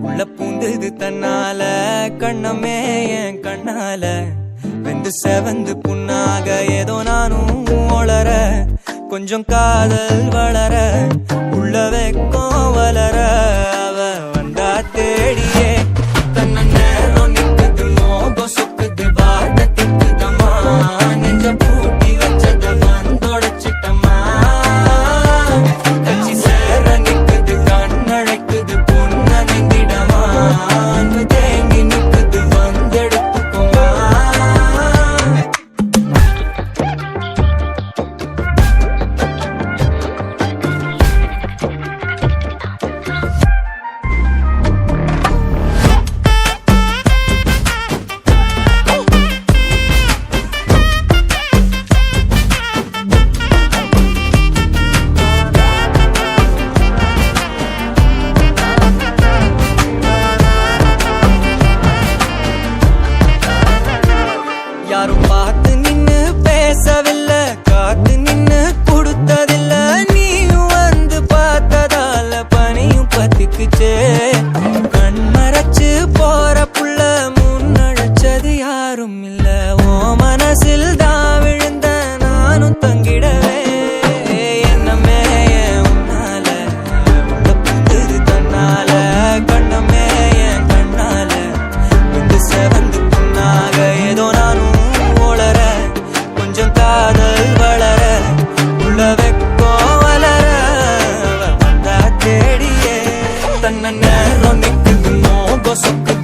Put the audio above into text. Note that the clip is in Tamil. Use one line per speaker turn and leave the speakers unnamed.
உள்ள பூந்தது தன்னால கண்ணமே என் கண்ணால வெந்து செவந்து புண்ணாக ஏதோ நானும் ஒளர கொஞ்சம் காதல் வளர உள்ள வெக்கம் வளர அவ வந்தா தேடியே தன்ன நேரம் நிக்குது மோகம் சொக்குது வார்த்தை திக்குதம்மா நெஞ்ச பூட்டி வச்சத வந்தொடைச்சிட்டம்மா கட்சி சேர நிக்குது கண்ணழைக்குது பொண்ண நெந்திடமா அன்பு தேங்கி நிக்குது வந்தெடுத்துக்குமா யாரும் பார்த்து நின்னு பேசவில்லை காத்து நின்னு கொடுத்ததில்லை நீயும் வந்து பார்த்ததால பனியும் பத்திக்குச்சே கண் மறைச்சு போற புள்ள முன்னழைச்சது யாரும் இல்ல ஓ மனசில் தான் விழுந்த நானும் தங்கிடவே என்னமே உன்னால உள்ள புந்தது தன்னால கண்ணமே என் கண்ணால வந்து செவந்து புண்ணாக ஏதோ நானும் கொஞ்சம் காதல் வளர உள்ள வெக்கம் வளர வந்தா தேடியே தன்ன நேரம் நிக்குது மோகம் சொக்குது